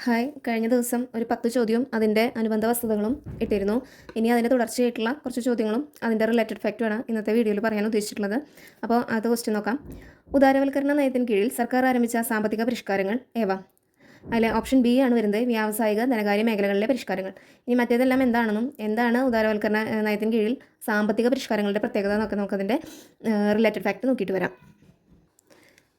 Hi, കഴിഞ്ഞ ദിവസം ഒരു 10 ചോദ്യവും അതിൻ്റെ അനുബന്ധ വസ്തുതകളും ഇട്ടിരുന്നു. ഇനി അതിൻ്റെ തുടർച്ചയായിട്ടുള്ള കുറച്ച് ചോദ്യങ്ങളും അതിൻ്റെ റിലേറ്റഡ് ഫാക്റ്റുമാണ് ഇന്നത്തെ വീഡിയോയിൽ പറയാൻ ഉദ്ദേശിച്ചിട്ടുള്ളത്. അപ്പോൾ അത് ക്വസ്റ്റ്യൻ നോക്കാം. ഉദാരവൽക്കരണ നയത്തിന് കീഴിൽ സർക്കാർ ആരംഭിച്ച സാമ്പത്തിക പരിഷ്കാരങ്ങൾ ഏവ? അതിൽ ഓപ്ഷൻ ബി ആണ് വരുന്നത്, വ്യാവസായിക ധനകാര്യ മേഖലകളിലെ പരിഷ്കാരങ്ങൾ. ഇനി മറ്റേതെല്ലാം എന്താണെന്നും എന്താണ് ഉദാരവൽക്കരണ നയത്തിന് കീഴിൽ സാമ്പത്തിക പരിഷ്കാരങ്ങളുടെ പ്രത്യേകത എന്നൊക്കെ നമുക്കതിൻ്റെ റിലേറ്റഡ് ഫാക്റ്റ് നോക്കിയിട്ട് വരാം.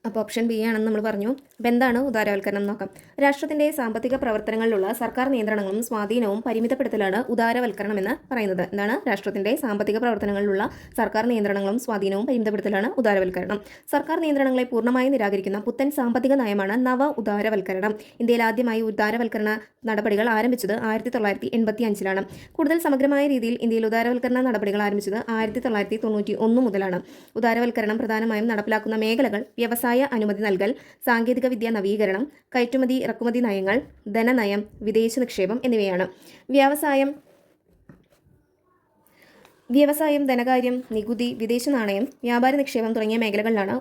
അപ്പോൾ ഓപ്ഷൻ ബി ആണെന്ന് നമ്മൾ പറഞ്ഞു. അപ്പോൾ എന്താണ് ഉദാരവൽക്കരണം നോക്കാം. രാഷ്ട്രത്തിൻ്റെ സാമ്പത്തിക പ്രവർത്തനങ്ങളിലുള്ള സർക്കാർ നിയന്ത്രണങ്ങളും സ്വാധീനവും പരിമിതപ്പെടുത്തലാണ് ഉദാരവൽക്കരണം എന്ന് പറയുന്നത്. എന്താണ്? രാഷ്ട്രത്തിൻ്റെ സാമ്പത്തിക പ്രവർത്തനങ്ങളിലുള്ള സർക്കാർ നിയന്ത്രണങ്ങളും സ്വാധീനവും പരിമിതപ്പെടുത്തലാണ് ഉദാരവൽക്കരണം. സർക്കാർ നിയന്ത്രണങ്ങളെ പൂർണ്ണമായി നിരാകരിക്കുന്ന പുത്തൻ സാമ്പത്തിക നയമാണ് നവ ഉദാരവൽക്കരണം. ഇന്ത്യയിൽ ആദ്യമായി ഉദാരവൽക്കരണ നടപടികൾ ആരംഭിച്ചത് 1985-ലാണ്. കൂടുതൽ സമഗ്രമായ രീതിയിൽ ഇന്ത്യയിൽ ഉദാരവൽക്കരണ നടപടികൾ ആരംഭിച്ചത് 1991 മുതലാണ്. ഉദാരവൽക്കരണം പ്രധാനമായും നടപ്പിലാക്കുന്ന മേഖലകൾ വ്യവസായ അനുമതി നൽകൽ, സാങ്കേതിക വിദ്യ നവീകരണം, കയറ്റുമതി ഇറക്കുമതി നയങ്ങൾ, ധനനയം, വിദേശ നിക്ഷേപം എന്നിവയാണ്. വ്യവസായം, ധനകാര്യം, നികുതി, വിദേശ നാണയം, വ്യാപാര നിക്ഷേപം തുടങ്ങിയ മേഖലകളിലാണ്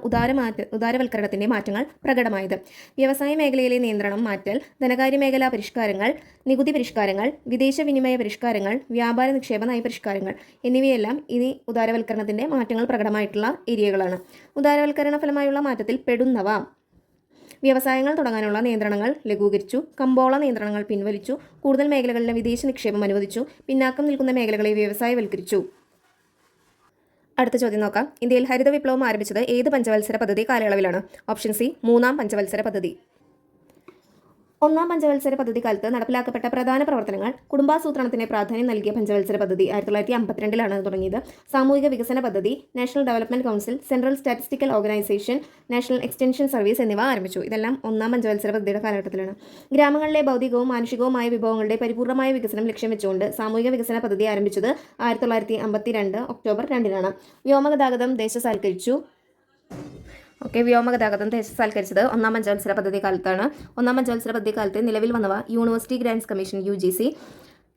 ഉദാരവൽക്കരണത്തിന്റെ മാറ്റങ്ങൾ പ്രകടമായത്. വ്യവസായ മേഖലയിലെ നിയന്ത്രണം മാറ്റൽ, ധനകാര്യ മേഖലാ പരിഷ്കാരങ്ങൾ, നികുതി പരിഷ്കാരങ്ങൾ, വിദേശ വിനിമയ പരിഷ്കാരങ്ങൾ, വ്യാപാര നിക്ഷേപ നയ പരിഷ്കാരങ്ങൾ എന്നിവയെല്ലാം ഇനി ഉദാരവൽക്കരണത്തിന്റെ മാറ്റങ്ങൾ പ്രകടമായിട്ടുള്ള ഏരിയകളാണ്. ഉദാരവൽക്കരണ ഫലമായുള്ള മാറ്റത്തിൽ പെടുന്നവ: വ്യവസായങ്ങൾ തുടങ്ങാനുള്ള നിയന്ത്രണങ്ങൾ ലഘൂകരിച്ചു, കമ്പോള നിയന്ത്രണങ്ങൾ പിൻവലിച്ചു, കൂടുതൽ മേഖലകളിലെ വിദേശ നിക്ഷേപം അനുവദിച്ചു, പിന്നാക്കം നിൽക്കുന്ന മേഖലകളെ വ്യവസായവൽക്കരിച്ചു. അടുത്ത ചോദ്യം നോക്കാം. ഇന്ത്യയിൽ ഹരിത വിപ്ലവം ആരംഭിച്ചത് ഏത് പഞ്ചവത്സര പദ്ധതി കാലയളവിലാണ്? ഓപ്ഷൻ സി, 3-ാം പഞ്ചവത്സര പദ്ധതി. 1-ാം പഞ്ചവത്സര പദ്ധതി കാലത്ത് നടപ്പിലാക്കപ്പെട്ട പ്രധാന പ്രവർത്തനങ്ങൾ: കുടുംബാസൂത്രണത്തിന് പ്രാധാന്യം നൽകിയ പഞ്ചവത്സര പദ്ധതി 1952-ലാണ് തുടങ്ങിയത്. സാമൂഹിക വികസന പദ്ധതി, national development council, central statistical organisation, national extension service എന്നിവ ആരംഭിച്ചു. ഇതെല്ലാം 1-ാം പഞ്ചവത്സര പദ്ധതിയുടെ കാലഘട്ടത്തിലാണ്. ഗ്രാമങ്ങളിലെ ഭൗതികവും മാനുഷികവുമായ വിഭവങ്ങളുടെ പരിപൂർണമായ വികസനം ലക്ഷ്യം വെച്ചുകൊണ്ട് സാമൂഹിക വികസന പദ്ധതി ആരംഭിച്ചത് 1952 ഒക്ടോബർ 2-നാണ്. വ്യോമഗതാഗതം ദേശസാൽക്കരിച്ചു. വ്യോമഗതാഗതം ദേശസാൽക്കരിച്ചത് 1-ാം പഞ്ചവത്സര പദ്ധതി കാലത്താണ്. 1-ാം പഞ്ചവത്സര പദ്ധതി കാലത്ത് നിലവിൽ വന്നവ university grants commission UGC,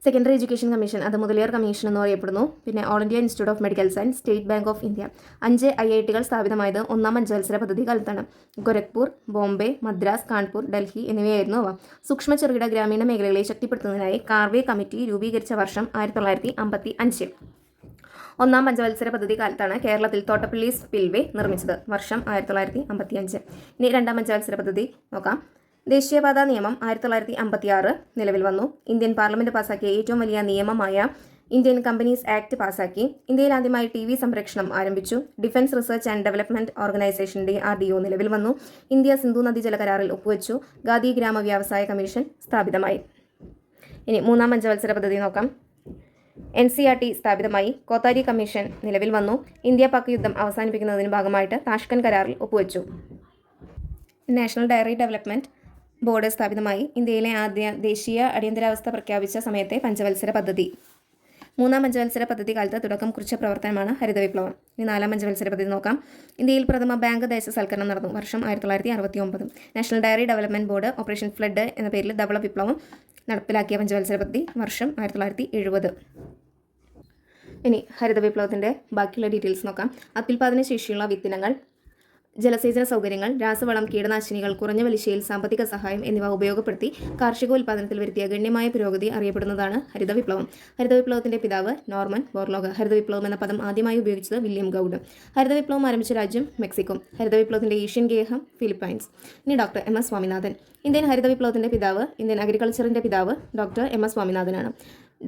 secondary education commission, അത് മുതലിയാർ കമ്മീഷൻ എന്ന് അറിയപ്പെടുന്നു. പിന്നെ all India institute of medical science, state bank of India. 5 IITകൾ സ്ഥാപിതമായത് 1-ാം പഞ്ചവത്സര പദ്ധതി കാലത്താണ്. ഗോരഖ്പൂർ, ബോംബെ, മദ്രാസ്, കാൺപൂർ, ഡൽഹി എന്നിവയായിരുന്നു അവ. സൂക്ഷ്മ ചെറുകിട ഗ്രാമീണ മേഖലകളെ ശക്തിപ്പെടുത്തുന്നതിനായി കാർവേ കമ്മിറ്റി രൂപീകരിച്ച വർഷം 1955. 1-ാം പഞ്ചവത്സര പദ്ധതി കാലത്താണ് കേരളത്തിൽ തോട്ടപ്പള്ളി സ്പിൽവേ നിർമ്മിച്ചത്. വർഷം 1955. ഇനി 2-ാം പഞ്ചവത്സര പദ്ധതി നോക്കാം. ദേശീയപാതാ നിയമം 1956 നിലവിൽ വന്നു. ഇന്ത്യൻ പാർലമെന്റ് പാസാക്കിയ ഏറ്റവും വലിയ നിയമമായ ഇന്ത്യൻ കമ്പനീസ് ആക്ട് പാസാക്കി. ഇന്ത്യയിൽ ആദ്യമായി TV സംപ്രേഷണം ആരംഭിച്ചു. Defence research and development organisation DRDO നിലവിൽ വന്നു. ഇന്ത്യ സിന്ധു നദീജല കരാറിൽ ഒപ്പുവെച്ചു. ഖാദി ഗ്രാമ വ്യവസായ കമ്മീഷൻ സ്ഥാപിതമായി. ഇനി 3-ാം പഞ്ചവത്സര പദ്ധതി നോക്കാം. NCERT സ്ഥാപിതമായി. കോത്താരി കമ്മീഷൻ നിലവിൽ വന്നു. ഇന്ത്യ പാക് യുദ്ധം അവസാനിപ്പിക്കുന്നതിന് ഭാഗമായിട്ട് താഷ്കന്റ് കരാറിൽ ഒപ്പുവെച്ചു. നാഷണൽ ഡയറി ഡെവലപ്മെന്റ് ബോർഡ് സ്ഥാപിതമായി. ഇന്ത്യയിലെ ആദ്യ ദേശീയ അടിയന്തരാവസ്ഥ പ്രഖ്യാപിച്ച സമയത്തെ പഞ്ചവത്സര പദ്ധതി. 3-ാം പഞ്ചവത്സര പദ്ധതി കാലത്ത് തുടക്കം കുറിച്ച പ്രവർത്തനമാണ് ഹരിത വിപ്ലവം. ഇനി 4-ാം പഞ്ചവത്സര പദ്ധതി നോക്കാം. ഇന്ത്യയിൽ പ്രഥമ ബാങ്ക് ദേശസാൽക്കരണം നടന്നു. വർഷം 1969. National dairy development board operation flood എന്ന പേരിൽ ധവള വിപ്ലവം നടപ്പിലാക്കിയ പഞ്ചവത്സര പദ്ധതി. വർഷം 1970. ഇനി ഹരിത വിപ്ലവത്തിൻ്റെ ബാക്കിയുള്ള ഡീറ്റെയിൽസ് നോക്കാം. അത്യുൽപാദന ശേഷിയുള്ള വിത്തിനങ്ങൾ, ജലസേചന സൗകര്യങ്ങൾ, രാസവളം, കീടനാശിനികൾ, കുറഞ്ഞ പലിശയിൽ സാമ്പത്തിക സഹായം എന്നിവ ഉപയോഗപ്പെടുത്തി കാർഷികോൽപാദനത്തിൽ വരുത്തിയ ഗണ്യമായ പുരോഗതി അറിയപ്പെടുന്നതാണ് ഹരിത വിപ്ലവം. ഹരിത വിപ്ലവത്തിന്റെ പിതാവ് നോർമൻ ബോർലോഗ്. ഹരിത വിപ്ലവം എന്ന പദം ആദ്യമായി ഉപയോഗിച്ചത് വില്യം ഗൗഡ്. ഹരിത വിപ്ലവം ആരംഭിച്ച രാജ്യം മെക്സിക്കോ. ഹരിത വിപ്ലവത്തിന്റെ ഏഷ്യൻ ഗേഹം ഫിലിപ്പൈൻസ്. ഇനി ഡോക്ടർ MS സ്വാമിനാഥൻ. ഇന്ത്യൻ ഹരിത വിപ്ലവത്തിന്റെ പിതാവ്, ഇന്ത്യൻ അഗ്രികൾച്ചറിന്റെ പിതാവ് ഡോക്ടർ MS സ്വാമിനാഥനാണ്.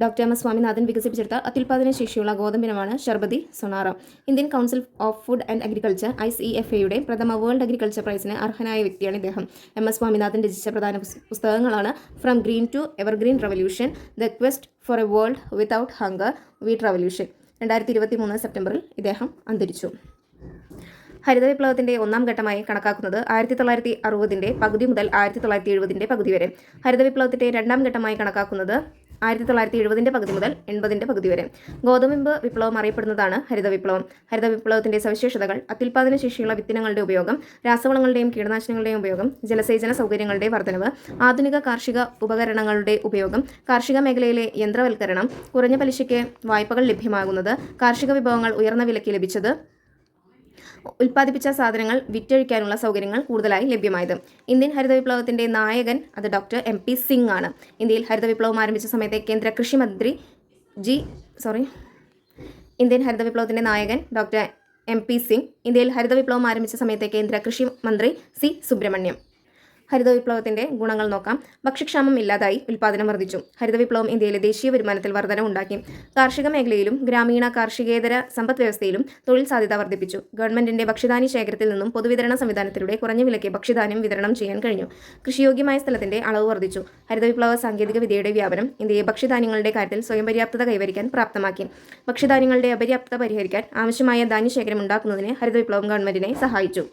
ഡോക്ടർ MS സ്വാമിനാഥൻ വികസിപ്പിച്ചെടുത്ത അത്യുൽപാദന ശേഷിയുള്ള ഗോതമ്പിനമാണ് Sharbati Sonora. Indian council of food and agriculture ICFA-യുടെ പ്രഥമ വേൾഡ് അഗ്രികൾച്ചർ പ്രൈസിന് അർഹനായ വ്യക്തിയാണ് ഇദ്ദേഹം. MS സ്വാമിനാഥൻ രചിച്ച പ്രധാന പുസ്തകങ്ങളാണ് from green to evergreen revolution, the quest for a world without hunger, wheat revolution. 2023 സെപ്റ്റംബറിൽ ഇദ്ദേഹം അന്തരിച്ചു. ഹരിത വിപ്ലവത്തിന്റെ 1-ാം ഘട്ടമായി കണക്കാക്കുന്നത് 1960-ന്റെ പകുതി മുതൽ 1970-ന്റെ പകുതി വരെ. ഹരിത വിപ്ലവത്തിന്റെ 2-ാം ഘട്ടമായി കണക്കാക്കുന്നത് 1970-ന്റെ പകുതി മുതൽ 80-ന്റെ പകുതി വരെ. ഗോതമ്പ് വിപ്ലവം അറിയപ്പെടുന്നതാണ് ഹരിത വിപ്ലവം. ഹരിത വിപ്ലവത്തിന്റെ സവിശേഷതകൾ: അത്യുൽപാദന ശേഷിയുള്ള വിത്തിനങ്ങളുടെ ഉപയോഗം, രാസവളങ്ങളുടെയും കീടനാശിനികളുടെയും ഉപയോഗം, ജലസേചന സൗകര്യങ്ങളുടെ വർധനവ്, ആധുനിക കാർഷിക ഉപകരണങ്ങളുടെ ഉപയോഗം, കാർഷിക മേഖലയിലെ യന്ത്രവൽക്കരണം, കുറഞ്ഞ പലിശയ്ക്ക് വായ്പകൾ ലഭ്യമാകുന്നത്, കാർഷിക വിഭവങ്ങൾ ഉയർന്ന വിലയ്ക്ക് ലഭിച്ചത്, ഉൽപ്പാദിപ്പിച്ച സാധനങ്ങൾ വിറ്റഴിക്കാനുള്ള സൗകര്യങ്ങൾ കൂടുതലായി ലഭ്യമായത്. ഇന്ത്യൻ ഹരിത വിപ്ലവത്തിന്റെ നായകൻ അത് ഡോക്ടർ MP സിംഗ് ആണ്. ഇന്ത്യയിൽ ഹരിത വിപ്ലവം ആരംഭിച്ച സമയത്തെ കേന്ദ്ര കൃഷി മന്ത്രി ഇന്ത്യൻ ഹരിത വിപ്ലവത്തിന്റെ നായകൻ ഡോക്ടർ MP സിംഗ്. ഇന്ത്യയിൽ ഹരിത വിപ്ലവം ആരംഭിച്ച സമയത്തെ കേന്ദ്ര കൃഷി മന്ത്രി C സുബ്രഹ്മണ്യം. ഹരിത വിപ്ലവത്തിന്റെ ഗുണങ്ങൾ നോക്കാം. ഭക്ഷ്യക്ഷാമം ഇല്ലാതായി, ഉൽപ്പാദനം വർദ്ധിച്ചു. ഹരിത വിപ്ലവം ഇന്ത്യയിലെ ദേശീയ വരുമാനത്തിൽ വർധനവുണ്ടാക്കി. കാർഷിക മേഖലയിലും ഗ്രാമീണ കാർഷികേതര സമ്പദ് വ്യവസ്ഥയിലും തൊഴിൽ സാധ്യത വർദ്ധിപ്പിച്ചു. ഗവൺമെന്റിന്റെ ഭക്ഷ്യധാന്യ ശേഖരത്തിൽ നിന്നും പൊതുവിതരണ സംവിധാനത്തിലൂടെ കുറഞ്ഞ വിലയ്ക്ക് ഭക്ഷ്യധാന്യം വിതരണം ചെയ്യാൻ കഴിഞ്ഞു. കൃഷിയോഗ്യമായ സ്ഥലത്തിന്റെ അളവ് വർദ്ധിച്ചു. ഹരിത വിപ്ലവ സാങ്കേതിക വിദ്യയുടെ വ്യാപനം ഇന്ത്യയെ ഭക്ഷ്യധാന്യങ്ങളുടെ കാര്യത്തിൽ സ്വയം പര്യാപ്തത കൈവരിക്കാൻ പ്രാപ്തമാക്കി. ഭക്ഷ്യധാന്യങ്ങളുടെ അപര്യാപ്തത പരിഹരിക്കാൻ ആവശ്യമായ ധാന്യശേഖരം ഉണ്ടാക്കുന്നതിന് ഹരിത വിപ്ലവം ഗവൺമെന്റിനെ സഹായിച്ചു.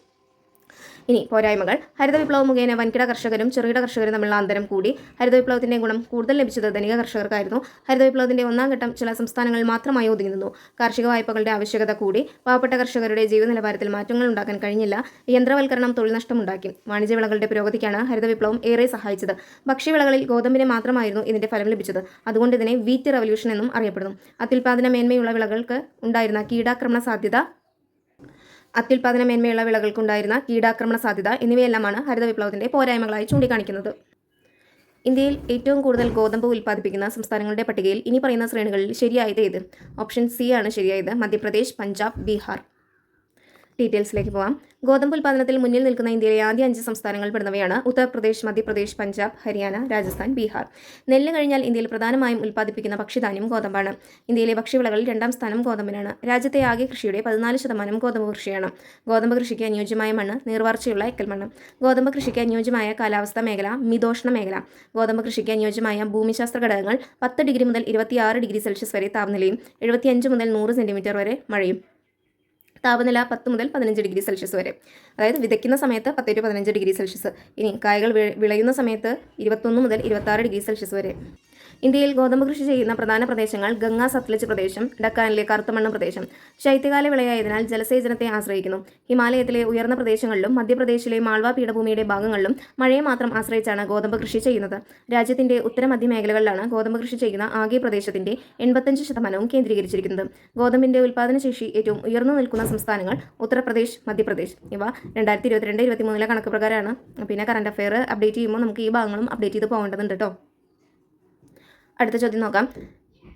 ഇനി പോരായ്മകൾ. ഹരിത വിപ്ലവം മുഖേന വൻകിട കർഷകരും ചെറുകിട കർഷകരും തമ്മിലുള്ള അന്തരം കൂടി. ഹരിത വിപ്ലവത്തിന്റെ ഗുണം കൂടുതൽ ലഭിച്ചത് ധനിക കർഷകർക്കായിരുന്നു. ഹരിത വിപ്ലവത്തിന്റെ ഒന്നാം ഘട്ടം ചില സംസ്ഥാനങ്ങളിൽ മാത്രമായി ഒതുങ്ങി നിന്നു. കാർഷിക വായ്പകളുടെ ആവശ്യകത കൂടി. പാവപ്പെട്ട കർഷകരുടെ ജീവിത നിലവാരത്തിൽ മാറ്റങ്ങൾ ഉണ്ടാക്കാൻ കഴിഞ്ഞില്ല. യന്ത്രവൽക്കരണം തൊഴിൽ നഷ്ടമുണ്ടാക്കി. വാണിജ്യ വിളകളുടെ പുരോഗതിക്കാണ് ഹരിത വിപ്ലവം ഏറെ സഹായിച്ചത്. ഭക്ഷ്യവിളകളിൽ ഗോതമ്പിന് മാത്രമായിരുന്നു ഇതിന്റെ ഫലം ലഭിച്ചത്. അതുകൊണ്ട് ഇതിനെ വീറ്റ് റവല്യൂഷൻ എന്നും അറിയപ്പെടുന്നു. അത്യുൽപാദന മേന്മയുള്ള വിളകൾക്ക് ഉണ്ടായിരുന്ന കീടാക്രമണ സാധ്യത എന്നിവയെല്ലാമാണ് ഹരിത വിപ്ലവത്തിന്റെ പോരായ്മകളായി ചൂണ്ടിക്കാണിക്കുന്നത്. ഇന്ത്യയിൽ ഏറ്റവും കൂടുതൽ ഗോതമ്പ് ഉൽപ്പാദിപ്പിക്കുന്ന സംസ്ഥാനങ്ങളുടെ പട്ടികയിൽ ഇനി പറയുന്ന ശ്രേണികളിൽ ശരിയായത് ഏത്? ഓപ്ഷൻ C ആണ് ശരിയായത്. മധ്യപ്രദേശ്, പഞ്ചാബ്, ബീഹാർ. ഡീറ്റെയിൽസിലേക്ക് പോകാം. ഗോതമ്പ് ഉൽപ്പാദനത്തിൽ മുന്നിൽ നിൽക്കുന്ന ഇന്ത്യയിലെ ആദ്യ 5 സംസ്ഥാനങ്ങൾ പെടുന്നവയാണ് ഉത്തർപ്രദേശ്, മധ്യപ്രദേശ്, പഞ്ചാബ്, ഹരിയാന, രാജസ്ഥാൻ, ബീഹാർ. നെല്ല് കഴിഞ്ഞാൽ ഇന്ത്യയിൽ പ്രധാനമായും ഉൽപ്പാദിപ്പിക്കുന്ന ഭക്ഷ്യധാന്യം ഗോതമ്പാണ്. ഇന്ത്യയിലെ ഭക്ഷ്യവിളകളിൽ 2ാം സ്ഥാനം ഗോതമ്പിനാണ്. രാജ്യത്തെ ആകെ കൃഷിയുടെ 14% ഗോതമ്പ് കൃഷിയാണ്. ഗോതമ്പ് കൃഷിക്ക് അനുയോജ്യമായ മണ്ണ് നീർവാർച്ചയുള്ള എക്കൽ മണ്ണ്. ഗോതമ്പ് കൃഷിക്ക് അനുയോജ്യമായ കാലാവസ്ഥാ മേഖല മിതോഷ്ണ മേഖല. ഗോതമ്പ് കൃഷിക്ക് അനുയോജ്യമായ ഭൂമിശാസ്ത്ര ഘടകങ്ങൾ 10 ഡിഗ്രി മുതൽ 26 ഡിഗ്രി സെൽഷ്യസ് വരെ താപനിലയും 75 മുതൽ 100 സെന്റിമീറ്റർ വരെ മഴയും. താപനില 10 മുതൽ 15 ഡിഗ്രി സെൽഷ്യസ് വരെ. അതായത് വിതയ്ക്കുന്ന സമയത്ത് 10 to 15 ഡിഗ്രി സെൽഷ്യസ്. ഇനി കായകൾ വിളയുന്ന സമയത്ത് 21 മുതൽ 26 ഡിഗ്രി സെൽഷ്യസ് വരെ. ഇന്ത്യയിൽ ഗോതമ്പ് കൃഷി ചെയ്യുന്ന പ്രധാന പ്രദേശങ്ങൾ ഗംഗാ സത്ലജ് പ്രദേശം, ഡക്കാനിലെ കറുത്തമണ്ണ് പ്രദേശം. ശൈത്യകാല വിളയായതിനാൽ ജലസേചനത്തെ ആശ്രയിക്കുന്നു. ഹിമാലയത്തിലെ ഉയർന്ന പ്രദേശങ്ങളിലും മധ്യപ്രദേശിലെ മാൾവ പീഠഭൂമിയുടെ ഭാഗങ്ങളിലും മഴയെ മാത്രം ആശ്രയിച്ചാണ് ഗോതമ്പ് കൃഷി ചെയ്യുന്നത്. രാജ്യത്തിന്റെ ഉത്തരമധ്യ മേഖലകളിലാണ് ഗോതമ്പ് കൃഷി ചെയ്യുന്ന ആകെ പ്രദേശത്തിന്റെ 85% കേന്ദ്രീകരിച്ചിരിക്കുന്നത്. ഗോതമ്പിന്റെ ഉൽപ്പാദനശേഷി ഏറ്റവും ഉയർന്നു നിൽക്കുന്ന സംസ്ഥാനങ്ങൾ ഉത്തർപ്രദേശ്, മധ്യപ്രദേശ്. ഇവ 2022-23 കണക്ക് പ്രകാരമാണ്. പിന്നെ കറണ്ട് അഫെയർ അപ്ഡേറ്റ് ചെയ്യുമ്പോൾ നമുക്ക് ഈ ഭാഗങ്ങളും അപ്ഡേറ്റ് ചെയ്ത് പോകേണ്ടതുണ്ട് കേട്ടോ. അടുത്ത ചോദ്യം നോക്കാം.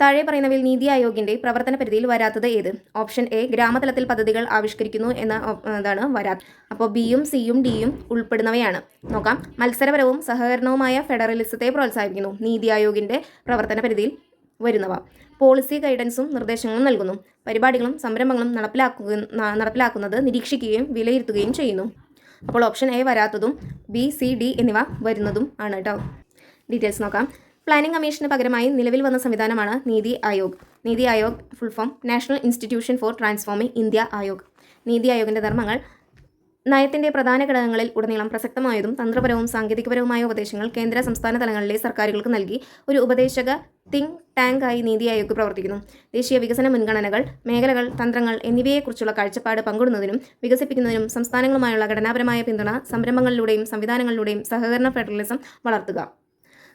താഴെ പറയുന്നവയിൽ നീതി ആയോഗിന്റെ പ്രവർത്തന പരിധിയിൽ വരാത്തത് ഏത്? ഓപ്ഷൻ A ഗ്രാമതലത്തിൽ പദ്ധതികൾ ആവിഷ്കരിക്കുന്നു എന്നതാണ് വരാത്തത്. അപ്പോൾ Bയും Cയും Dയും ഉൾപ്പെടുന്നവയാണ്. നോക്കാം. മത്സരപരവും സഹകരണവുമായ ഫെഡറലിസത്തെ പ്രോത്സാഹിപ്പിക്കുന്നു. നീതി ആയോഗിന്റെ പ്രവർത്തന പരിധിയിൽ വരുന്നവ. പോളിസി ഗൈഡൻസും നിർദ്ദേശങ്ങളും നൽകുന്നു. പരിപാടികളും സംരംഭങ്ങളും നടപ്പിലാക്കുന്നത് നിരീക്ഷിക്കുകയും വിലയിരുത്തുകയും ചെയ്യുന്നു. അപ്പോൾ option A വരാത്തതും B, C, D എന്നിവ വരുന്നതും ആണ് കേട്ടോ. ഡീറ്റെയിൽസ് നോക്കാം. പ്ലാനിംഗ് കമ്മീഷന് പകരമായി നിലവിൽ വന്ന സംവിധാനമാണ് NITI Aayog. NITI Aayog full form national institution for transforming India Aayog. നീതി ആയോഗിന്റെ ധർമ്മങ്ങൾ നയത്തിന്റെ പ്രധാന ഘടകങ്ങളിൽ ഉടനീളം പ്രസക്തമായതും തന്ത്രപരവും സാങ്കേതികപരവുമായ ഉപദേശങ്ങൾ കേന്ദ്ര സംസ്ഥാന തലങ്ങളിലെ സർക്കാരുകൾക്ക് നൽകി ഒരു ഉപദേശക തിങ്ക് ടാങ്ക് ആയി നീതി ആയോഗ് പ്രവർത്തിക്കുന്നു. ദേശീയ വികസന മുൻഗണനകൾ, മേഖലകൾ, തന്ത്രങ്ങൾ എന്നിവയെക്കുറിച്ചുള്ള കാഴ്ചപ്പാട് പങ്കിടുന്നതിനും വികസിപ്പിക്കുന്നതിനും സംസ്ഥാനങ്ങളുമായുള്ള ഘടനാപരമായ പിന്തുണ, സംരംഭങ്ങളിലൂടെയും സംവിധാനങ്ങളിലൂടെയും സഹകരണ ഫെഡറലിസം വളർത്തുക.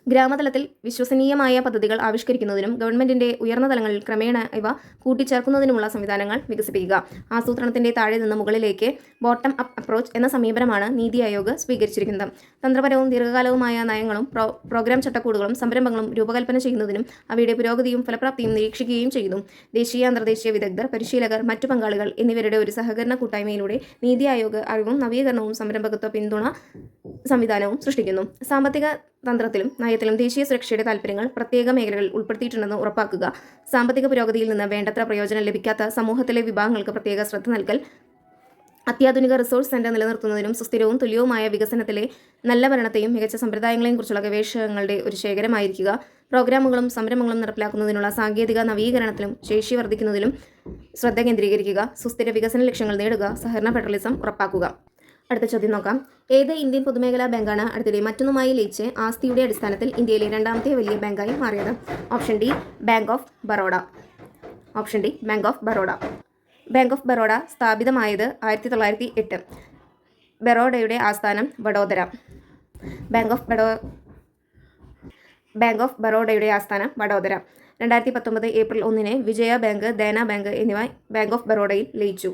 ഗ്രാമതലത്തിൽ വിശ്വസനീയമായ പദ്ധതികൾ ആവിഷ്കരിക്കുന്നതിനും ഗവൺമെന്റിന്റെ ഉയർന്ന തലങ്ങളിൽ ക്രമേണ ഇവ കൂട്ടിച്ചേർക്കുന്നതിനുമുള്ള സംവിധാനങ്ങൾ വികസിപ്പിക്കുക. ആസൂത്രണത്തിന്റെ താഴെ നിന്ന് മുകളിലേക്ക് ബോട്ടം അപ്പ് അപ്രോച്ച് എന്ന സമീപനമാണ് നീതി ആയോഗ് സ്വീകരിച്ചിരിക്കുന്നത്. തന്ത്രപരവും ദീർഘകാലവുമായ നയങ്ങളും പ്രോഗ്രാം ചട്ടക്കൂടുകളും സംരംഭങ്ങളും രൂപകൽപ്പന ചെയ്യുന്നതിനും അവയുടെ പുരോഗതിയും ഫലപ്രാപ്തിയും നിരീക്ഷിക്കുകയും ചെയ്യുന്നു. ദേശീയ അന്തർദേശീയ വിദഗ്ധർ, പരിശീലകർ, മറ്റു പങ്കാളികൾ എന്നിവരുടെ ഒരു സഹകരണ കൂട്ടായ്മയിലൂടെ നീതി ആയോഗ് അറിവും നവീകരണവും സംരംഭകത്വ പിന്തുണ സംവിധാനവും സൃഷ്ടിക്കുന്നു. സാമ്പത്തിക തന്ത്രത്തിലും നയത്തിലും ദേശീയ സുരക്ഷയുടെ താൽപ്പര്യങ്ങൾ പ്രത്യേക മേഖലകളിൽ ഉൾപ്പെടുത്തിയിട്ടുണ്ടെന്ന് ഉറപ്പാക്കുക. സാമ്പത്തിക പുരോഗതിയിൽ നിന്ന് വേണ്ടത്ര പ്രയോജനം ലഭിക്കാത്ത സമൂഹത്തിലെ വിഭാഗങ്ങൾക്ക് പ്രത്യേക ശ്രദ്ധ നൽകൽ. അത്യാധുനിക റിസോഴ്സ് സെന്റർ നിലനിർത്തുന്നതിനും സുസ്ഥിരവും തുല്യവുമായ വികസനത്തിലെ നല്ല ഭരണത്തെയും മികച്ച സമ്പ്രദായങ്ങളെയും കുറിച്ചുള്ള ഗവേഷണങ്ങളുടെ ഒരു ശേഖരമായിരിക്കുക. പ്രോഗ്രാമുകളും സംരംഭങ്ങളും നടപ്പിലാക്കുന്നതിനുള്ള സാങ്കേതിക നവീകരണത്തിലും ശേഷി വർദ്ധിക്കുന്നതിലും ശ്രദ്ധ കേന്ദ്രീകരിക്കുക. സുസ്ഥിര വികസന ലക്ഷ്യങ്ങൾ നേടുക. സഹകരണ ഫെഡറലിസം ഉറപ്പാക്കുക. അടുത്ത ചോദ്യം നോക്കാം. ഏത് ഇന്ത്യൻ പൊതുമേഖലാ ബാങ്കാണ് അടുത്തിടെ മറ്റൊന്നുമായി ലയിച്ച് ആസ്തിയുടെ അടിസ്ഥാനത്തിൽ ഇന്ത്യയിലെ 2ാമത്തെ വലിയ ബാങ്കായി മാറിയത്? Option D bank of Baroda. Option D bank of Baroda. Bank of Baroda സ്ഥാപിതമായത് 1908. ബറോഡയുടെ ആസ്ഥാനം വഡോദര. ബാങ്ക് ഓഫ് ബറോഡയുടെ ആസ്ഥാനം വഡോദര. 2019 ഏപ്രിൽ 1 വിജയ ബാങ്ക്, ദേന ബാങ്ക് എന്നിവ ബാങ്ക് ഓഫ് ബറോഡയിൽ ലയിച്ചു.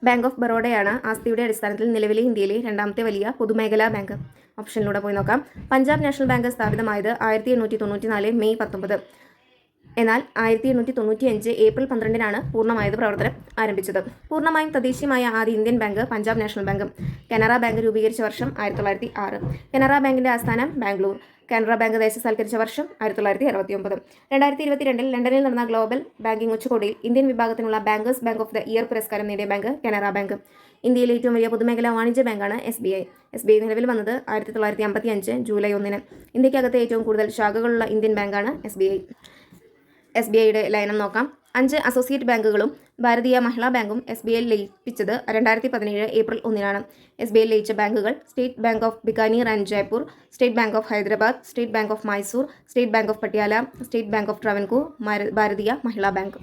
ബാങ്ക് ഓഫ് ബറോഡയാണ് ആസ്തിയുടെ അടിസ്ഥാനത്തിൽ നിലവിലെ ഇന്ത്യയിലെ രണ്ടാമത്തെ വലിയ പൊതുമേഖലാ ബാങ്ക്. ഓപ്ഷനിലൂടെ പോയി നോക്കാം. പഞ്ചാബ് നാഷണൽ ബാങ്ക് സ്ഥാപിതമായത് 1894 മെയ് 19. എന്നാൽ 1895 ഏപ്രിൽ 12 പൂർണ്ണമായത് പ്രവർത്തനം ആരംഭിച്ചത്. പൂർണ്ണമായും തദ്ദേശീയമായ ആദ്യ Indian bank Punjab national bank. Canara bank രൂപീകരിച്ച വർഷം 1906. കാനറ ബാങ്കിന്റെ ആസ്ഥാനം ബാംഗ്ലൂർ. കാനറ ബാങ്ക് ദേശസാൽക്കരിച്ച വർഷം 1969. 2022 ലണ്ടനിൽ നടന്ന ഗ്ലോബൽ ബാങ്കിംഗ് ഉച്ചകോടിയിൽ ഇന്ത്യൻ വിഭാഗത്തിനുള്ള bankers bank of the year പുരസ്കാരം നേടിയ ബാങ്ക് കാനറ ബാങ്ക്. ഇന്ത്യയിലെ ഏറ്റവും വലിയ പൊതുമേഖലാ വാണിജ്യ ബാങ്കാണ് SBI. SBI നിലവിൽ വന്നത് 1955 ജൂലൈ 1. ഇന്ത്യക്കകത്തെ ഏറ്റവും കൂടുതൽ ശാഖകളുള്ള ഇന്ത്യൻ ബാങ്കാണ് SBI. SBIയുടെ ലയനം നോക്കാം. 5 അസോസിയേറ്റ് ബാങ്കുകളും ഭാരതീയ മഹിളാ ബാങ്കും SBIയിൽ ലയിപ്പിച്ചത് 2017 ഏപ്രിൽ 1. SBIയിൽ ലയിച്ച ബാങ്കുകൾ state bank of Bikaner and Jaipur, state bank of Hyderabad, state bank of Mysore, state bank of Patiala, state bank of Travancore, Bharatiya Mahila bank.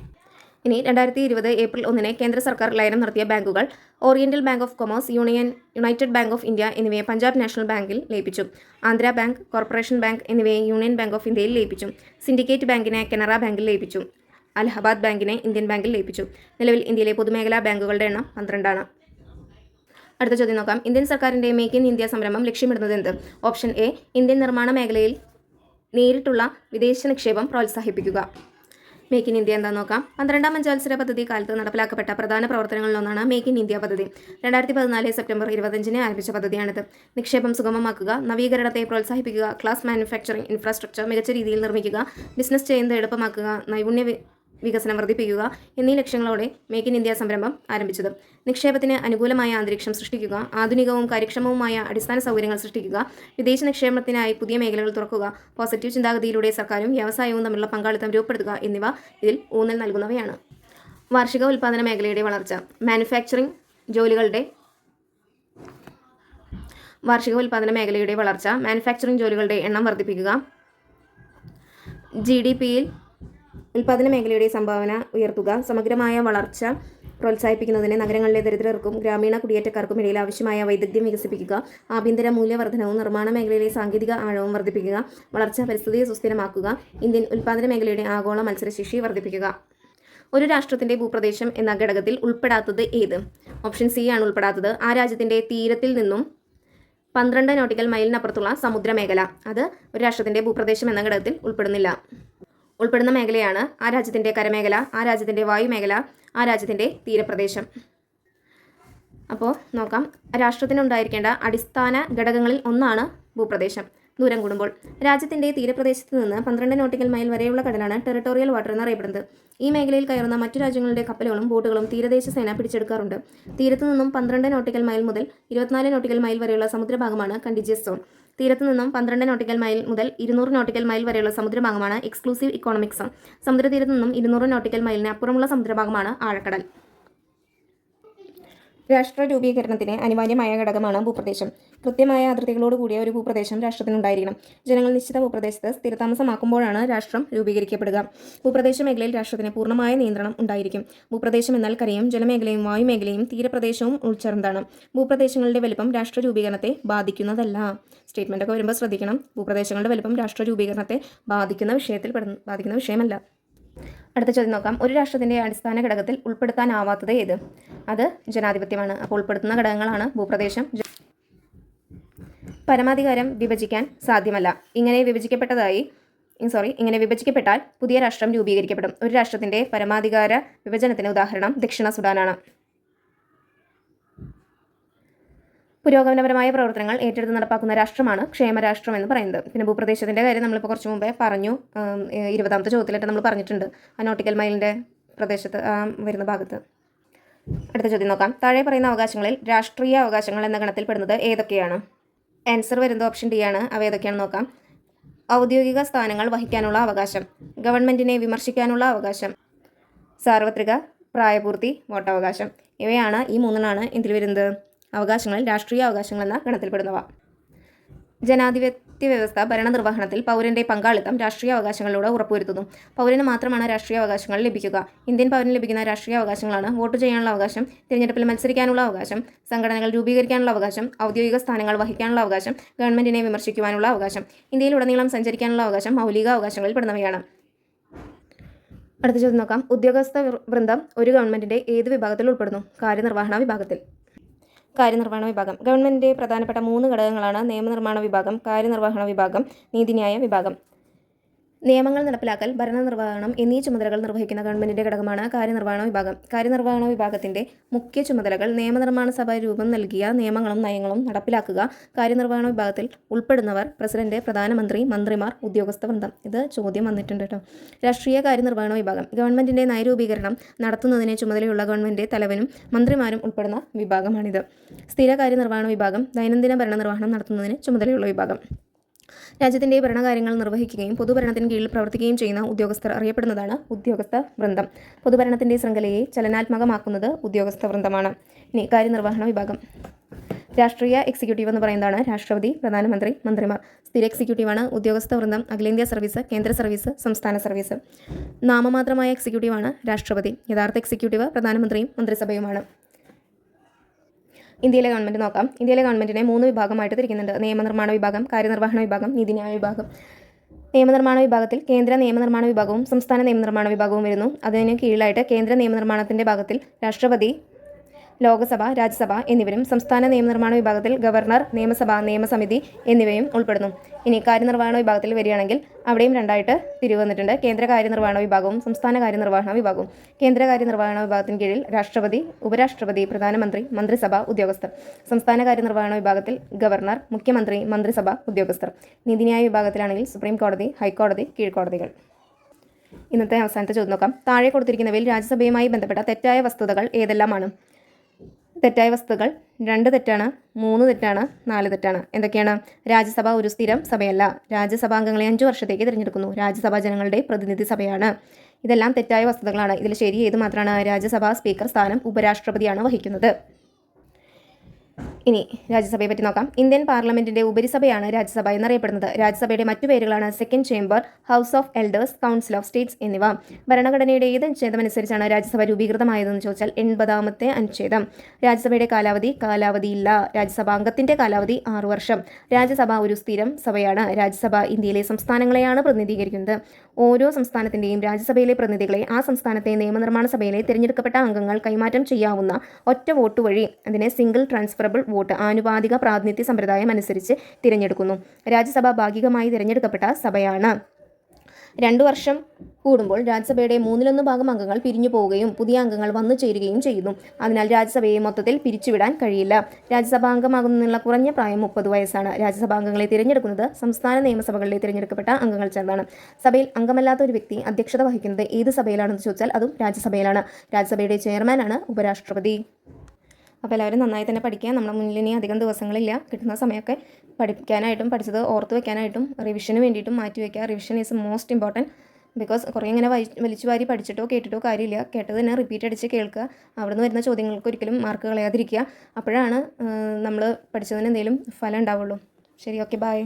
ഇനി 2020 ഏപ്രിൽ 1 കേന്ദ്ര സർക്കാർ ലയനം നടത്തിയ ബാങ്കുകൾ oriental bank of commerce, United bank of India എന്നിവയെ പഞ്ചാബ് നാഷണൽ ബാങ്കിൽ ലയിപ്പിച്ചു. ആന്ധ്ര ബാങ്ക്, കോർപ്പറേഷൻ ബാങ്ക് എന്നിവയെ union bank of ഇന്ത്യയിൽ ലയിപ്പിച്ചു. സിൻഡിക്കേറ്റ് ബാങ്കിനെ കാനറ ബാങ്കിൽ ലയിപ്പിച്ചു. അലഹബാദ് ബാങ്കിനെ ഇന്ത്യൻ ബാങ്കിൽ ലയിപ്പിച്ചു. നിലവിൽ ഇന്ത്യയിലെ പൊതുമേഖലാ ബാങ്കുകളുടെ എണ്ണം 12. അടുത്ത ചോദ്യം നോക്കാം. ഇന്ത്യൻ സർക്കാരിന്റെ മേക്ക് ഇൻ ഇന്ത്യ സംരംഭം ലക്ഷ്യമിടുന്നത് എന്ത്? ഓപ്ഷൻ എ, ഇന്ത്യൻ നിർമ്മാണ മേഖലയിൽ നേരിട്ടുള്ള വിദേശ നിക്ഷേപം പ്രോത്സാഹിപ്പിക്കുക. മേക്ക് ഇൻ ഇന്ത്യ എന്താണെന്ന് നോക്കാം. 12ാം പഞ്ചവത്സര പദ്ധതി കാലത്ത് നടപ്പിലാക്കപ്പെട്ട പ്രധാന പ്രവർത്തനങ്ങളിലൊന്നാണ് മേക്ക് ഇൻ ഇന്ത്യ പദ്ധതി. 2014 സെപ്റ്റംബർ 25 ആരംഭിച്ച പദ്ധതിയാണിത്. നിക്ഷേപം സുഗമമാക്കുക, നവീകരണത്തെ പ്രോത്സാഹിപ്പിക്കുക, ക്ലാസ് മാനുഫാക്ചറിംഗ് ഇൻഫ്രാസ്ട്രക്ചർ മികച്ച രീതിയിൽ നിർമ്മിക്കുക, ബിസിനസ് ചെയ്യുന്നത് എളുപ്പമാക്കുക, നൈപുണ്യ വികസനം വർദ്ധിപ്പിക്കുക എന്നീ ലക്ഷ്യങ്ങളോടെ മേക്ക് ഇൻ ഇന്ത്യ സംരംഭം ആരംഭിച്ചത്. നിക്ഷേപത്തിന് അനുകൂലമായ അന്തരീക്ഷം സൃഷ്ടിക്കുക, ആധുനികവും കാര്യക്ഷമവുമായ അടിസ്ഥാന സൗകര്യങ്ങൾ സൃഷ്ടിക്കുക, വിദേശ നിക്ഷേപത്തിനായി പുതിയ മേഖലകൾ തുറക്കുക, പോസിറ്റീവ് ചിന്താഗതിയിലൂടെ സർക്കാരും വ്യവസായവും തമ്മിലുള്ള പങ്കാളിത്തം രൂപപ്പെടുത്തുക എന്നിവ ഇതിൽ ഊന്നൽ നൽകുന്നവയാണ്. വാർഷിക ഉൽപ്പാദന മേഖലയുടെ വളർച്ച. മാനുഫാക്ചറിംഗ് ജോലികളുടെ എണ്ണം വർദ്ധിപ്പിക്കുക, GDPയിൽ ഉൽപ്പാദന മേഖലയുടെ സംഭാവന ഉയർത്തുക, സമഗ്രമായ വളർച്ച പ്രോത്സാഹിപ്പിക്കുന്നതിന് നഗരങ്ങളിലെ ദരിദ്രർക്കും ഗ്രാമീണ കുടിയേറ്റക്കാർക്കും ഇടയിൽ ആവശ്യമായ വൈദഗ്ധ്യം വികസിപ്പിക്കുക, ആഭ്യന്തര മൂല്യവർദ്ധനവും നിർമ്മാണ മേഖലയിലെ സാങ്കേതിക ആഴവും വർദ്ധിപ്പിക്കുക, വളർച്ച പരിസ്ഥിതിയെ സുസ്ഥിരമാക്കുക, ഇന്ത്യൻ ഉൽപ്പാദന മേഖലയുടെ ആഗോള മത്സരശേഷി വർദ്ധിപ്പിക്കുക. ഒരു രാഷ്ട്രത്തിന്റെ ഭൂപ്രദേശം എന്ന ഘടകത്തിൽ ഉൾപ്പെടാത്തത് ഏത്? ഓപ്ഷൻ സി ആണ് ഉൾപ്പെടാത്തത്. ആ രാജ്യത്തിന്റെ തീരത്തിൽ നിന്നും 12 നോട്ടിക്കൽ മൈലിനപ്പുറത്തുള്ള സമുദ്രമേഖല. അത് ഒരു രാഷ്ട്രത്തിന്റെ ഭൂപ്രദേശം എന്ന ഘടകത്തിൽ ഉൾപ്പെടുന്ന മേഖലയാണ് ആ രാജ്യത്തിൻ്റെ കരമേഖല, ആ രാജ്യത്തിൻ്റെ വായുമേഖല, ആ രാജ്യത്തിൻ്റെ തീരപ്രദേശം. അപ്പോൾ നോക്കാം. രാഷ്ട്രത്തിനുണ്ടായിരിക്കേണ്ട അടിസ്ഥാന ഘടകങ്ങളിൽ ഒന്നാണ് ഭൂപ്രദേശം. ദൂരം കൂടുമ്പോൾ രാജ്യത്തിൻ്റെ തീരപ്രദേശത്ത് നിന്ന് 12 നോട്ടിക്കൽ മൈൽ വരെയുള്ള കടലാണ് ടെറിട്ടോറിയൽ വാട്ടർ എന്നറിയപ്പെടുന്നത്. ഈ മേഖലയിൽ കയറുന്ന മറ്റു രാജ്യങ്ങളുടെ കപ്പലുകളും ബോട്ടുകളും തീരദേശ സേന പിടിച്ചെടുക്കാറുണ്ട്. തീരത്തു നിന്നും 12 നോട്ടിക്കൽ മൈൽ മുതൽ 24 നോട്ടിക്കൽ മൈൽ വരെയുള്ള സമുദ്രഭാഗമാണ് കണ്ടിജിയസ് സോൺ. തീരത്തു നിന്നും 12 നോട്ടിക്കൽ മൈൽ മുതൽ 200 നോട്ടിക്കൽ മൈൽ വരെയുള്ള സമുദ്രഭാഗമാണ് എക്സ്ക്ലൂസീവ് ഇക്കോണമിക് സോൺ. സമുദ്രതീരത്തു നിന്നും 200 നോട്ടിക്കൽ മൈലിന് അപ്പുറമുള്ള സമുദ്രഭാഗമാണ് ആഴക്കടൽ. രാഷ്ട്ര രൂപീകരണത്തിന് അനിവാര്യമായ ഘടകമാണ് ഭൂപ്രദേശം. കൃത്യമായ അതിർത്തികളോട് കൂടിയ ഒരു ഭൂപ്രദേശം രാഷ്ട്രത്തിനുണ്ടായിരിക്കണം. ജനങ്ങൾ നിശ്ചിത ഭൂപ്രദേശത്ത് സ്ഥിരതാമസമാക്കുമ്പോഴാണ് രാഷ്ട്രം രൂപീകരിക്കപ്പെടുക. ഭൂപ്രദേശ മേഖലയിൽ രാഷ്ട്രത്തിന് പൂർണ്ണമായ നിയന്ത്രണം ഉണ്ടായിരിക്കും. ഭൂപ്രദേശം എന്നാൽ കരയും ജലമേഖലയും വായുമേഖലയും തീരപ്രദേശവും ഉൾച്ചേർന്നതാണ്. ഭൂപ്രദേശങ്ങളുടെ വലിപ്പം രാഷ്ട്ര രൂപീകരണത്തെ ബാധിക്കുന്നതല്ല. സ്റ്റേറ്റ്മെൻ്റ് ഒക്കെ വരുമ്പോൾ ശ്രദ്ധിക്കണം. ഭൂപ്രദേശങ്ങളുടെ വലിപ്പം രാഷ്ട്ര രൂപീകരണത്തെ ബാധിക്കുന്ന വിഷയമല്ല. അടുത്ത ചോദ്യം നോക്കാം. ഒരു രാഷ്ട്രത്തിൻ്റെ അടിസ്ഥാന ഘടകത്തിൽ ഉൾപ്പെടുത്താനാവാത്തത് ഏത്? അത് ജനാധിപത്യമാണ്. അപ്പോൾ ഉൾപ്പെടുത്തുന്ന ഘടകങ്ങളാണ് ഭൂപ്രദേശം. പരമാധികാരം വിഭജിക്കാൻ സാധ്യമല്ല. ഇങ്ങനെ വിഭജിക്കപ്പെട്ടാൽ പുതിയ രാഷ്ട്രം രൂപീകരിക്കപ്പെടും. ഒരു രാഷ്ട്രത്തിൻ്റെ പരമാധികാര വിഭജനത്തിന് ഉദാഹരണം ദക്ഷിണ സുഡാനാണ്. പുരോഗമനപരമായ പ്രവർത്തനങ്ങൾ ഏറ്റെടുത്ത് നടപ്പാക്കുന്ന രാഷ്ട്രമാണ് ക്ഷേമരാഷ്ട്രം എന്ന് പറയുന്നത്. പിന്നെ ഭൂപ്രദേശത്തിൻ്റെ കാര്യം നമ്മളിപ്പോൾ കുറച്ച് മുമ്പേ പറഞ്ഞു. 20ാമത്തെ ചോദ്യത്തിലായിട്ട് നമ്മൾ പറഞ്ഞിട്ടുണ്ട്. ആ നോട്ടിക്കൽ മൈലിൻ്റെ പ്രദേശത്ത് വരുന്ന ഭാഗത്ത്. അടുത്ത ചോദ്യം നോക്കാം. താഴെ പറയുന്ന അവകാശങ്ങളിൽ രാഷ്ട്രീയ അവകാശങ്ങൾ എന്ന ഗണത്തിൽപ്പെടുന്നത് ഏതൊക്കെയാണ്? ആൻസർ വരുന്നത് ഓപ്ഷൻ ഡി ആണ്. അവ ഏതൊക്കെയാണെന്ന് നോക്കാം. ഔദ്യോഗിക സ്ഥാനങ്ങൾ വഹിക്കാനുള്ള അവകാശം, ഗവൺമെൻറ്റിനെ വിമർശിക്കാനുള്ള അവകാശം, സാർവത്രിക പ്രായപൂർത്തി, വോട്ടവകാശം. ഇവയാണ് ഈ മൂന്നെണ്ണമാണ് ഇതിൽ വരുന്നത് അവകാശങ്ങളിൽ രാഷ്ട്രീയ അവകാശങ്ങൾ എന്ന ഗണത്തിൽപ്പെടുന്നവ. ജനാധിപത്യ വ്യവസ്ഥ ഭരണനിർവഹണത്തിൽ പൗരന്റെ പങ്കാളിത്തം രാഷ്ട്രീയ അവകാശങ്ങളിലൂടെ ഉറപ്പുവരുത്തുന്നു. പൗരന് മാത്രമാണ് രാഷ്ട്രീയ അവകാശങ്ങൾ ലഭിക്കുക. ഇന്ത്യൻ പൗരന് ലഭിക്കുന്ന രാഷ്ട്രീയ അവകാശങ്ങളാണ് വോട്ട് ചെയ്യാനുള്ള അവകാശം, തിരഞ്ഞെടുപ്പിൽ മത്സരിക്കാനുള്ള അവകാശം, സംഘടനകൾ രൂപീകരിക്കാനുള്ള അവകാശം, ഔദ്യോഗിക സ്ഥാനങ്ങൾ വഹിക്കാനുള്ള അവകാശം, ഗവൺമെന്റിനെ വിമർശിക്കുവാനുള്ള അവകാശം. ഇന്ത്യയിലുടനീളം സഞ്ചരിക്കാനുള്ള അവകാശം മൗലിക അവകാശങ്ങളിൽ പെടുന്നവയാണ്. അടുത്ത ചോദ്യം നോക്കാം. ഉദ്യോഗസ്ഥ വൃന്ദം ഒരു ഗവൺമെൻറ്റിൻ്റെ ഏത് വിഭാഗത്തിൽ ഉൾപ്പെടുന്നു? കാര്യനിർവഹണ വിഭാഗത്തിൽ. കാര്യനിർവഹണ വിഭാഗം. ഗവൺമെൻറ്റിൻ്റെ പ്രധാനപ്പെട്ട 3 ഘടകങ്ങളാണ് നിയമനിർമ്മാണ വിഭാഗം, കാര്യനിർവഹണ വിഭാഗം, നീതിന്യായ വിഭാഗം. നിയമങ്ങൾ നടപ്പിലാക്കൽ, ഭരണനിർവഹണം എന്നീ ചുമതലകൾ നിർവഹിക്കുന്ന ഗവൺമെൻറ്റിൻ്റെ ഘടകമാണ് കാര്യനിർവഹണ വിഭാഗം. കാര്യനിർവഹണ വിഭാഗത്തിൻ്റെ മുഖ്യ ചുമതലകൾ നിയമനിർമ്മാണ സഭ രൂപം നൽകിയ നിയമങ്ങളും നയങ്ങളും നടപ്പിലാക്കുക. കാര്യനിർവഹണ വിഭാഗത്തിൽ ഉൾപ്പെടുന്നവർ പ്രസിഡന്റ്, പ്രധാനമന്ത്രി, മന്ത്രിമാർ, ഉദ്യോഗസ്ഥ വൃന്ദം. ഇത് ചോദ്യം വന്നിട്ടുണ്ട് കേട്ടോ. രാഷ്ട്രീയ കാര്യനിർവഹണ വിഭാഗം. ഗവൺമെൻറ്റിൻ്റെ നയരൂപീകരണം നടത്തുന്നതിന് ചുമതലയുള്ള ഗവൺമെൻറ് തലവനും മന്ത്രിമാരും ഉൾപ്പെടുന്ന വിഭാഗമാണിത്. സ്ഥിര കാര്യനിർവഹണ വിഭാഗം. ദൈനംദിന ഭരണനിർവഹണം നടത്തുന്നതിന് ചുമതലയുള്ള വിഭാഗം. രാജ്യത്തിൻ്റെ ഭരണകാര്യങ്ങൾ നിർവഹിക്കുകയും പൊതുഭരണത്തിന് കീഴിൽ പ്രവർത്തിക്കുകയും ചെയ്യുന്ന ഉദ്യോഗസ്ഥർ അറിയപ്പെടുന്നതാണ് ഉദ്യോഗസ്ഥ വൃന്ദം. പൊതുഭരണത്തിൻ്റെ ശൃംഖലയെ ചലനാത്മകമാക്കുന്നത് ഉദ്യോഗസ്ഥ വൃന്ദമാണ്. ഇനി കാര്യനിർവഹണ വിഭാഗം. രാഷ്ട്രീയ എക്സിക്യൂട്ടീവ് എന്ന് പറയുന്നതാണ് രാഷ്ട്രപതി, പ്രധാനമന്ത്രി, മന്ത്രിമാർ. സ്ഥിര എക്സിക്യൂട്ടീവാണ് ഉദ്യോഗസ്ഥ വൃന്ദം, അഖിലേന്ത്യാ സർവീസ്, കേന്ദ്ര സർവീസ്, സംസ്ഥാന സർവീസ്. നാമമാത്രമായ എക്സിക്യൂട്ടീവാണ് രാഷ്ട്രപതി. യഥാർത്ഥ എക്സിക്യൂട്ടീവ് പ്രധാനമന്ത്രിയും മന്ത്രിസഭയുമാണ്. ഇന്ത്യയിലെ ഗവൺമെൻറ് നോക്കാം. ഇന്ത്യയിലെ ഗവൺമെൻറ്റിനെ 3 വിഭാഗമായിട്ട് തിരിക്കുന്നുണ്ട്. നിയമനിർമ്മാണ വിഭാഗം, കാര്യനിർവഹണ വിഭാഗം, നീതിന്യായ വിഭാഗം. നിയമനിർമ്മാണ വിഭാഗത്തിൽ കേന്ദ്ര നിയമനിർമ്മാണ വിഭാഗവും സംസ്ഥാന നിയമനിർമ്മാണ വിഭാഗവും വരുന്നു. അതിന് കീഴിലായിട്ട് കേന്ദ്ര നിയമനിർമ്മാണത്തിൻ്റെ ഭാഗത്തിൽ രാഷ്ട്രപതി, ലോകസഭ, രാജ്യസഭ എന്നിവരും സംസ്ഥാന നിയമനിർമ്മാണ വിഭാഗത്തിൽ ഗവർണർ, നിയമസഭ, നിയമസമിതി എന്നിവയും ഉൾപ്പെടുന്നു. ഇനി കാര്യനിർവഹണ വിഭാഗത്തിൽ വരികയാണെങ്കിൽ അവിടെയും 2ആയിട്ട് തിരിവ് വന്നിട്ടുണ്ട്. കേന്ദ്ര കാര്യനിർവഹണ വിഭാഗവും സംസ്ഥാന കാര്യനിർവഹണ വിഭാഗവും. കേന്ദ്ര കാര്യനിർവഹണ വിഭാഗത്തിന് കീഴിൽ രാഷ്ട്രപതി, ഉപരാഷ്ട്രപതി, പ്രധാനമന്ത്രി, മന്ത്രിസഭ, ഉദ്യോഗസ്ഥർ. സംസ്ഥാന കാര്യനിർവഹണ വിഭാഗത്തിൽ ഗവർണർ, മുഖ്യമന്ത്രി, മന്ത്രിസഭ, ഉദ്യോഗസ്ഥർ. നീതിന്യായ വിഭാഗത്തിലാണെങ്കിൽ സുപ്രീം കോടതി, ഹൈക്കോടതി, കീഴ്ക്കോടതികൾ. ഇന്നത്തെ അവസാനത്തെ ചോദ്യം നോക്കാം. താഴെ കൊടുത്തിരിക്കുന്നവയിൽ രാജ്യസഭയുമായി ബന്ധപ്പെട്ട തെറ്റായ വസ്തുതകൾ ഏതെല്ലാമാണ്? തെറ്റായ വസ്തുതകൾ 2 തെറ്റാണ്, 3 തെറ്റാണ്, 4 തെറ്റാണ്. എന്തൊക്കെയാണ്? രാജ്യസഭ ഒരു സ്ഥിരം സഭയല്ല. രാജ്യസഭാംഗങ്ങളെ 5 വർഷത്തേക്ക് തിരഞ്ഞെടുക്കുന്നു. രാജ്യസഭ ജനങ്ങളുടെ പ്രതിനിധി സഭയാണ്. ഇതെല്ലാം തെറ്റായ വസ്തുതകളാണ്. ഇതിൽ ശരി ഏത് മാത്രമാണ്? രാജ്യസഭാ സ്പീക്കർ സ്ഥാനം ഉപരാഷ്ട്രപതിയാണ് വഹിക്കുന്നത്. ഇനി രാജ്യസഭയെ പറ്റി നോക്കാം. ഇന്ത്യൻ പാർലമെന്റിന്റെ ഉപരിസഭയാണ് രാജ്യസഭ എന്നറിയപ്പെടുന്നത്. രാജ്യസഭയുടെ മറ്റു പേരുകളാണ് second chamber, house of elders, council of States എന്നിവ. ഭരണഘടനയുടെ ഏത് അനുച്ഛേദമനുസരിച്ചാണ് രാജ്യസഭ രൂപീകൃതമായതെന്ന് ചോദിച്ചാൽ 80ാമത്തെ അനുച്ഛേദം. രാജ്യസഭയുടെ കാലാവധിയില്ല. രാജ്യസഭാംഗത്തിന്റെ കാലാവധി 6 വർഷം. രാജ്യസഭ ഒരു സ്ഥിരം സഭയാണ്. രാജ്യസഭ ഇന്ത്യയിലെ സംസ്ഥാനങ്ങളെയാണ് പ്രതിനിധീകരിക്കുന്നത്. ഓരോ സംസ്ഥാനത്തിന്റെയും രാജ്യസഭയിലെ പ്രതിനിധികളെ ആ സംസ്ഥാനത്തെ നിയമനിർമ്മാണ സഭയിലെ തിരഞ്ഞെടുക്കപ്പെട്ട അംഗങ്ങൾ കൈമാറ്റം ചെയ്യാവുന്ന ഒറ്റ വോട്ട് വഴി, അതിനെ സിംഗിൾ ട്രാൻസ്ഫറബിൾ വോട്ട്, ആനുപാതിക പ്രാതിനിധ്യ സമ്പ്രദായം അനുസരിച്ച് തിരഞ്ഞെടുക്കുന്നു. രാജ്യസഭ ഭാഗികമായി തിരഞ്ഞെടുക്കപ്പെട്ട സഭയാണ്. 2 വർഷം കൂടുമ്പോൾ രാജ്യസഭയുടെ 1/3 ഭാഗം അംഗങ്ങൾ പിരിഞ്ഞു പോവുകയും പുതിയ അംഗങ്ങൾ വന്നു ചേരുകയും ചെയ്യുന്നു. അതിനാൽ രാജ്യസഭയെ മൊത്തത്തിൽ പിരിച്ചുവിടാൻ കഴിയില്ല. രാജ്യസഭാംഗമാകുന്നതിനുള്ള കുറഞ്ഞ പ്രായം 30 വയസ്സാണ്. രാജ്യസഭാംഗങ്ങളെ തിരഞ്ഞെടുക്കുന്നത് സംസ്ഥാന നിയമസഭകളിലെ തിരഞ്ഞെടുക്കപ്പെട്ട അംഗങ്ങൾ ചേർന്നാണ്. സഭയിൽ അംഗമല്ലാത്ത ഒരു വ്യക്തി അധ്യക്ഷത വഹിക്കുന്നത് ഏത് സഭയിലാണെന്ന് ചോദിച്ചാൽ അതും രാജ്യസഭയിലാണ്. രാജ്യസഭയുടെ ചെയർമാനാണ് ഉപരാഷ്ട്രപതി. അപ്പോൾ എല്ലാവരും നന്നായി തന്നെ പഠിക്കുക. നമ്മുടെ മുന്നിൽ ഇനി അധികം ദിവസങ്ങളില്ല. കിട്ടുന്ന സമയമൊക്കെ പഠിക്കാനായിട്ടും പഠിച്ചത് ഓർത്ത് വെക്കാനായിട്ടും റിവിഷന് വേണ്ടിയിട്ടും മാറ്റി വയ്ക്കുക. Revision is most important. Because കുറേ ഇങ്ങനെ വലിച്ചു വാരി പഠിച്ചിട്ടോ കേട്ടിട്ടോ കാര്യമില്ല. കേട്ടത് തന്നെ റിപ്പീറ്റ് അടിച്ച് കേൾക്കുക. അവിടെ നിന്ന് വരുന്ന ചോദ്യങ്ങൾക്ക് ഒരിക്കലും മാർക്ക് കളയാതിരിക്കുക. അപ്പോഴാണ് നമ്മൾ പഠിച്ചതിന് എന്തെങ്കിലും ഫലം ഉണ്ടാവുള്ളൂ. ശരി, ഓക്കെ, ബൈ.